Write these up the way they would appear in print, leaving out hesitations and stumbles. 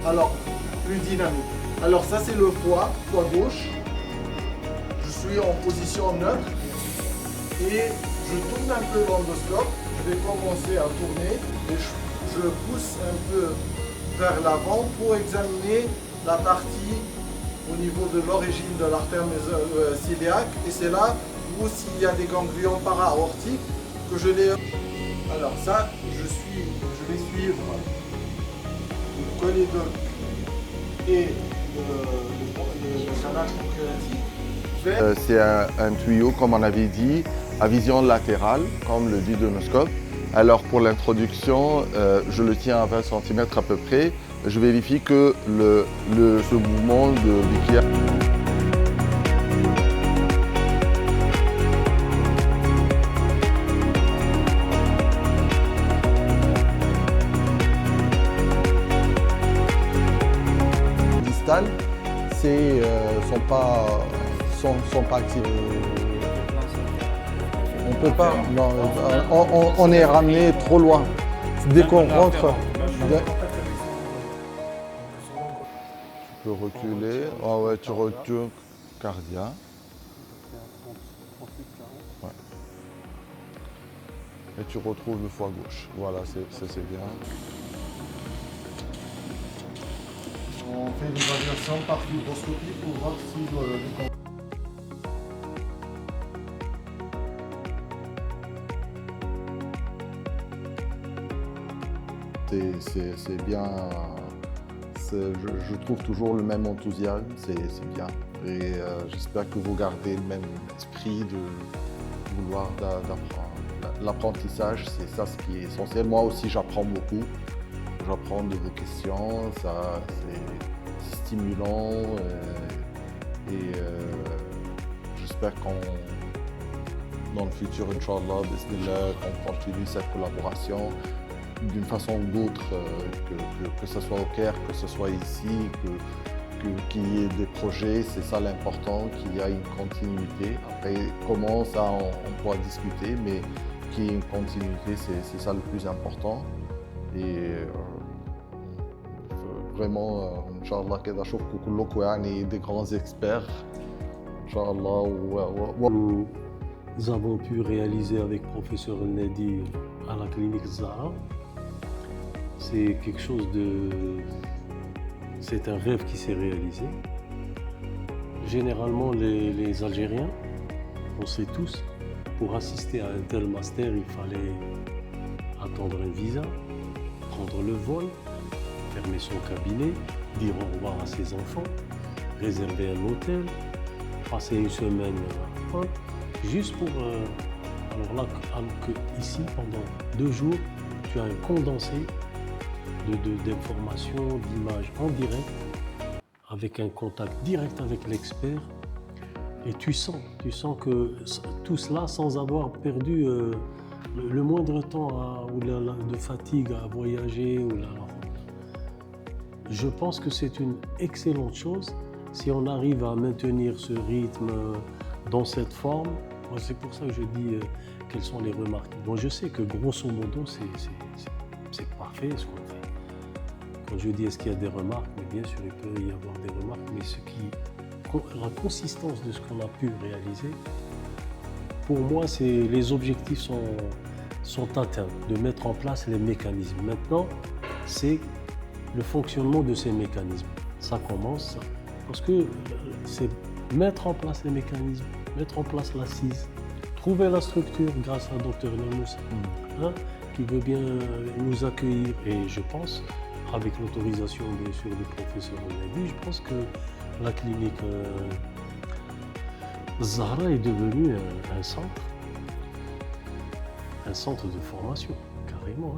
alors plus dynamique. Alors ça c'est le foie gauche. Je suis en position neutre et je tourne un peu l'endoscope. Je vais commencer à tourner et je pousse un peu vers l'avant pour examiner la partie au niveau de l'origine de l'artère cœliaque et c'est là où s'il y a des ganglions para-aortiques que je les... Alors ça, je vais suivre le cholédoque et le canal pancréatique. C'est un tuyau, comme on avait dit, à vision latérale, comme le dit Donoscope. Alors pour l'introduction, je le tiens à 20 cm à peu près. Je vérifie que ce mouvement de Vikia distales sont pas actifs. On peut pas, non, on est ramené trop loin. Dès qu'on rentre, tu peux reculer. Ah ouais, tu recules cardiaque. Ouais. Et tu retrouves le foie gauche. Voilà, ça c'est bien. On fait l'évaluation par fibroscopie pour voir si c'est bien, je trouve toujours le même enthousiasme, c'est bien. Et j'espère que vous gardez le même esprit de vouloir d'apprendre. L'apprentissage, c'est ça ce qui est essentiel. Moi aussi, j'apprends beaucoup. J'apprends de vos questions, c'est stimulant et j'espère dans le futur, Inch'Allah, qu'on continue cette collaboration d'une façon ou d'autre, que ce soit au Caire, que ce soit ici, qu'il y ait des projets, c'est ça l'important, qu'il y ait une continuité. Après, comment ça, on pourra discuter, mais qu'il y ait une continuité, c'est ça le plus important. Et vraiment, Inch'Allah, كده أشوفكم كلكم يعني des grands experts. Inch'Allah. Nous avons pu réaliser avec professeur Nedi à la clinique Zahra. C'est quelque chose c'est un rêve qui s'est réalisé. Généralement, les Algériens, on sait tous, pour assister à un tel master, il fallait attendre un visa, prendre le vol, fermer son cabinet, dire au revoir à ses enfants, réserver un hôtel, passer une semaine à Paul, juste pour... alors là, ici, pendant 2 jours, tu as un condensé d'informations, d'images en direct, avec un contact direct avec l'expert. Et tu sens que tout cela sans avoir perdu le moindre temps de fatigue à voyager. Je pense que c'est une excellente chose si on arrive à maintenir ce rythme dans cette forme. C'est pour ça que je dis quelles sont les remarques. Bon, je sais que grosso modo, c'est parfait ce qu'on fait. Quand je dis est-ce qu'il y a des remarques, mais bien sûr il peut y avoir des remarques, mais la consistance de ce qu'on a pu réaliser, pour moi, les objectifs sont atteints, de mettre en place les mécanismes. Maintenant, c'est le fonctionnement de ces mécanismes. Ça commence parce que c'est mettre en place les mécanismes, mettre en place l'assise, trouver la structure grâce à Dr Namous, qui veut bien nous accueillir. Et je pense, avec l'autorisation bien sûr du professeur Nadi, je pense que la clinique Zahra est devenue un centre de formation, carrément.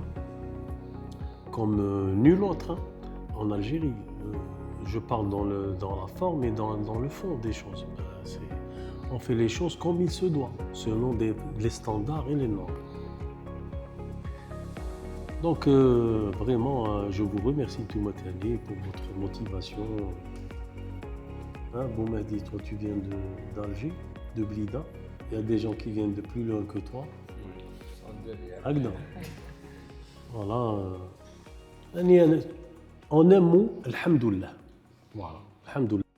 Comme nul autre en Algérie. Je parle dans la forme et dans le fond des choses. On fait les choses comme il se doit, selon les standards et les normes. Donc vraiment, je vous remercie tout Matali pour votre motivation. Boumadi, toi tu viens d'Alger, de Blida. Il y a des gens qui viennent de plus loin que toi. Agda. Voilà. En un mot, alhamdoulilah. Voilà, alhamdoulilah.